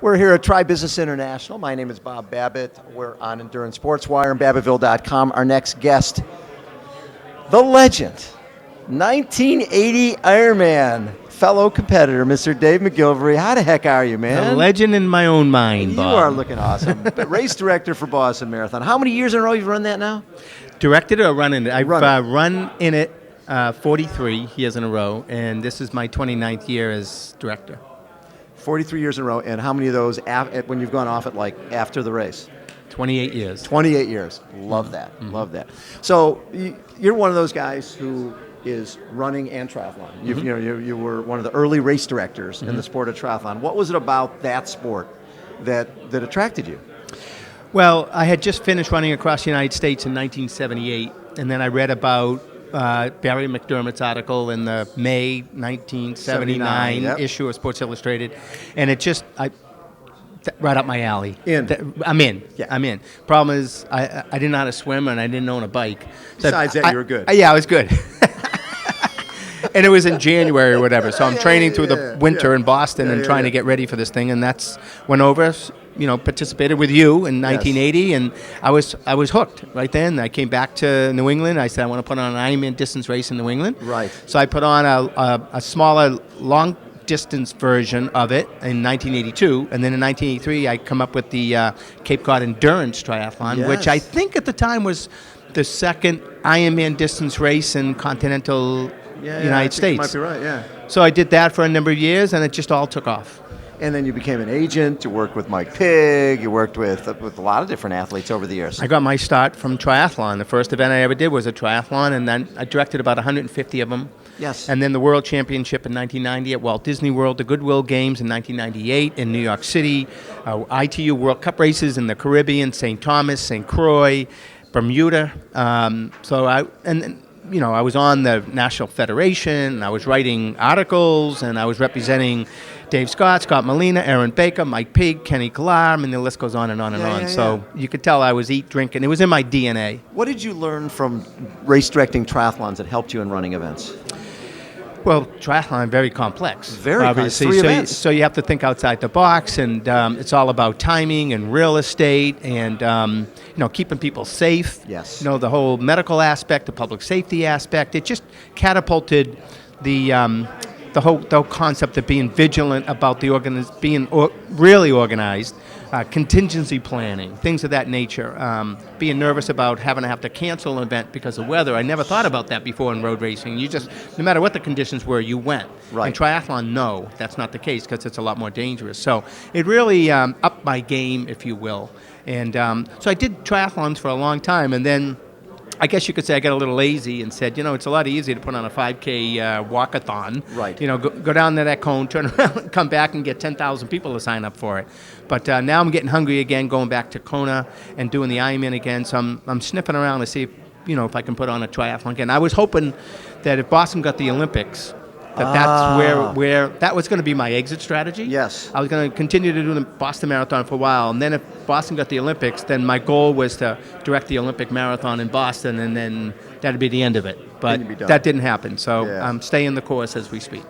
We're here at Tri Business International. My name is Bob Babbitt. We're on Endurance Sports Wire and Babbittville.com. Our next guest, the legend, 1980 Ironman fellow competitor, Mr. Dave McGillivray. How the heck are you, man? A legend in my own mind, Bob. You are looking awesome. Race director for Boston Marathon. How many years in a row you've run that now? Directed or run in it? I've run in it 43 years in a row, and this is my 29th year as director. 43 years in a row, and how many of those when you've gone off it, like after the race? 28 years. 28 years. Love that. Mm-hmm. Love that. So you're one of those guys who is running and triathlon. You were one of the early race directors in the sport of triathlon. What was it about that sport that attracted you? Well, I had just finished running across the United States in 1978, and then I read about Barry McDermott's article in the May 1979 issue of Sports Illustrated, and it just right up my alley. I'm in. Yeah. I'm in. Problem is, I didn't know how to swim and I didn't own a bike. So Besides that, you were good. Yeah, I was good. And it was in January or whatever, so I'm training through the winter in Boston and trying to get ready for this thing, and that's went over. Participated with you in 1980, and I was hooked right then. I came back to New England. I said I want to put on an Ironman distance race in New England. Right. So I put on a smaller, long distance version of it in 1982, and then in 1983 I come up with the Cape Cod Endurance Triathlon, which I think at the time was the second Ironman distance race in continental United States. You might be right. Yeah. So I did that for a number of years, and it just all took off. And then you became an agent. You worked with Mike Pigg. You worked with a lot of different athletes over the years. I got my start from triathlon. The first event I ever did was a triathlon, and then I directed about 150 of them. Yes. And then the World Championship in 1990 at Walt Disney World, the Goodwill Games in 1998 in New York City, ITU World Cup races in the Caribbean, St. Thomas, St. Croix, Bermuda. I was on the National Federation, and I was writing articles, and I was representing Dave Scott Molina, Aaron Baker, Mike Pigg, Kenny Collar, and the list goes on and on and on. So you could tell I was eat, drinking. It was in my DNA. What did you learn from race directing triathlons that helped you in running events? Well, triathlon very complex. Very complex. So you have to think outside the box, and it's all about timing and real estate, and keeping people safe. Yes. The whole medical aspect, the public safety aspect. It just catapulted the whole concept of being vigilant about being really organized. Contingency planning, things of that nature. Being nervous about having to cancel an event because of weather. I never thought about that before in road racing. You just, no matter what the conditions were, you went. Right. In triathlon, no, that's not the case because it's a lot more dangerous. So it really upped my game, if you will. And so I did triathlons for a long time, and then I guess you could say I got a little lazy and said, it's a lot easier to put on a 5K walkathon. Right. Go down to that cone, turn around, come back and get 10,000 people to sign up for it. But now I'm getting hungry again, going back to Kona and doing the Ironman again. So I'm sniffing around to see if I can put on a triathlon again. I was hoping that if Boston got the Olympics, that's where that was going to be my exit strategy. Yes. I was going to continue to do the Boston Marathon for a while, and then if Boston got the Olympics, then my goal was to direct the Olympic Marathon in Boston, and then that'd be the end of it. But that didn't happen, so I'm staying the course as we speak.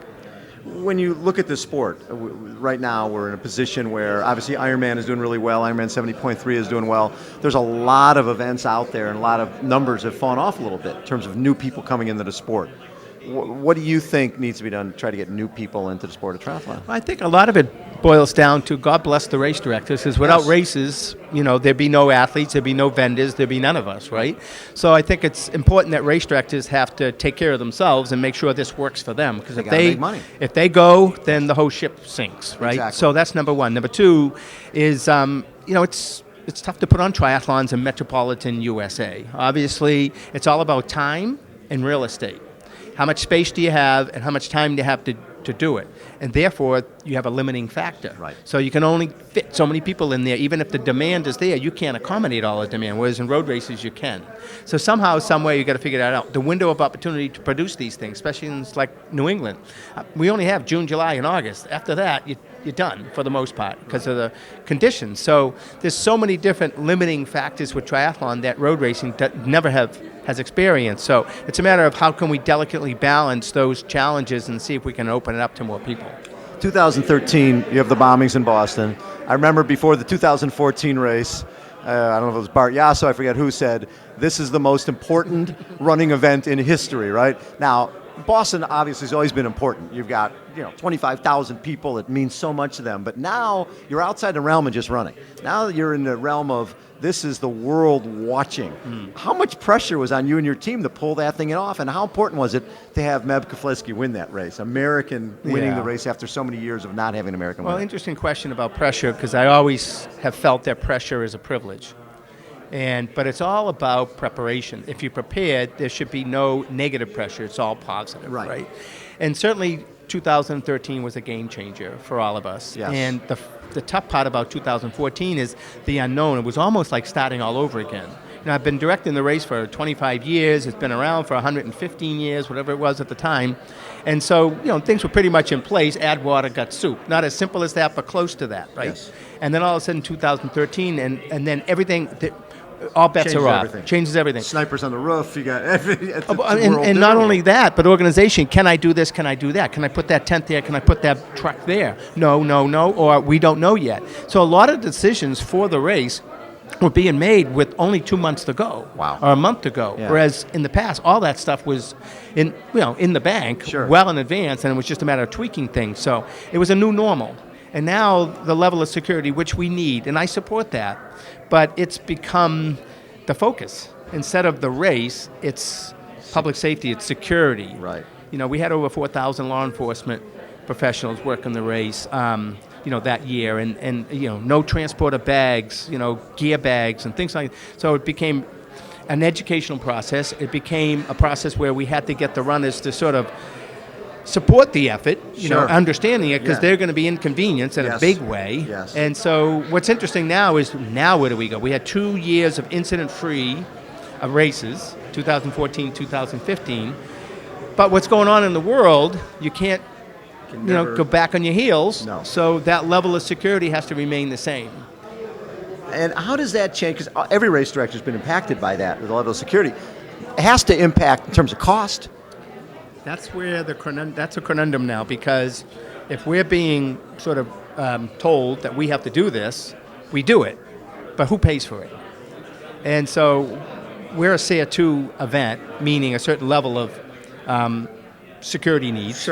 When you look at the sport, right now we're in a position where obviously Ironman is doing really well, Ironman 70.3 is doing well. There's a lot of events out there, and a lot of numbers have fallen off a little bit in terms of new people coming into the sport. What do you think needs to be done to try to get new people into the sport of triathlon? I think a lot of it boils down to God bless the race directors, because without races, there'd be no athletes, there'd be no vendors, there'd be none of us, right? So I think it's important that race directors have to take care of themselves and make sure this works for them, because if they go, then the whole ship sinks, right? Exactly. So that's number one. Number two is, it's tough to put on triathlons in metropolitan USA. Obviously, it's all about time and real estate. How much space do you have, and how much time do you have to do it? And therefore, you have a limiting factor. Right. So you can only fit so many people in there. Even if the demand is there, you can't accommodate all the demand, whereas in road races, you can. So somehow, some way, you've got to figure that out. The window of opportunity to produce these things, especially in like New England, we only have June, July, and August. After that, you're done for the most part because of the conditions. So there's so many different limiting factors with triathlon that road racing never has experienced. So it's a matter of how can we delicately balance those challenges and see if we can open it up to more people. 2013, you have the bombings in Boston. I remember before the 2014 race, I don't know if it was Bart Yasso, I forget who said, this is the most important running event in history, right? Now, Boston obviously has always been important. You've got 25,000 people. It means so much to them. But now you're outside the realm of just running. Now you're in the realm of this is the world watching. How much pressure was on you and your team to pull that thing off? And how important was it to have Meb Keflezighi win that race? American winning the race after so many years of not having an American win. Well, interesting question about pressure, because I always have felt that pressure is a privilege. But it's all about preparation. If you're prepared, there should be no negative pressure. It's all positive, right? And certainly 2013 was a game changer for all of us. Yes. And the tough part about 2014 is the unknown. It was almost like starting all over again. I've been directing the race for 25 years. It's been around for 115 years, whatever it was at the time. And so, things were pretty much in place. Add water, got soup. Not as simple as that, but close to that, right? Yes. And then all of a sudden, 2013, and then everything, all bets are off. Everything. Changes everything. Snipers on the roof. You got and not only that, but organization. Can I do this? Can I do that? Can I put that tent there? Can I put that truck there? No, or we don't know yet. So a lot of decisions for the race were being made with only 2 months to go. Wow. Or a month to go. Yeah. Whereas in the past, all that stuff was in the bank, well in advance, and it was just a matter of tweaking things. So it was a new normal. And now the level of security, which we need, and I support that, but it's become the focus. Instead of the race, it's public safety, it's security. Right. We had over 4,000 law enforcement professionals working the race, that year, and no transport of bags, gear bags and things like that. So it became an educational process. It became a process where we had to get the runners to sort of support the effort, understanding it, because they're going to be inconvenienced in a big way. Yes. And so what's interesting now is, where do we go? We had 2 years of incident-free races, 2014, 2015. But what's going on in the world, you can't go back on your heels. No. So that level of security has to remain the same. And how does that change? Because every race director has been impacted by that, the level of security. It has to impact in terms of cost. That's where that's a conundrum now, because if we're being sort of told that we have to do this, we do it. But who pays for it? And so we're a Tier 2 event, meaning a certain level of security needs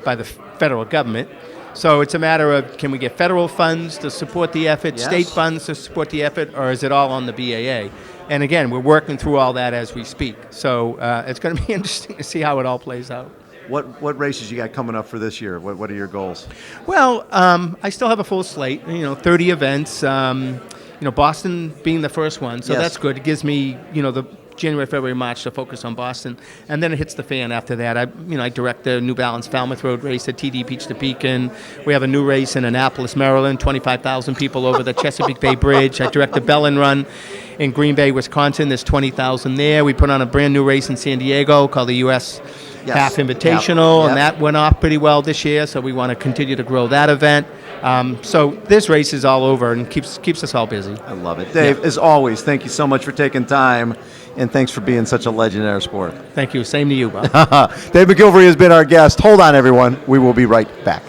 by the federal government. So it's a matter of, can we get federal funds to support the effort, state funds to support the effort, or is it all on the BAA? And again, we're working through all that as we speak. So it's going to be interesting to see how it all plays out. What races you got coming up for this year? What are your goals? Well, I still have a full slate, 30 events, Boston being the first one. So that's good. It gives me, the January, February, March to focus on Boston. And then it hits the fan after that. I direct the New Balance Falmouth Road race at TD Beach to Beacon. We have a new race in Annapolis, Maryland, 25,000 people over the Chesapeake Bay Bridge. I direct the Bellin Run in Green Bay, Wisconsin. There's 20,000 there. We put on a brand new race in San Diego called the U.S. Half Invitational, and that went off pretty well this year, so we want to continue to grow that event. So this race is all over and keeps us all busy. I love it. Dave, as always, thank you so much for taking time, and thanks for being such a legend in our sport. Thank you. Same to you, Bob. Dave McGillivray has been our guest. Hold on, everyone. We will be right back.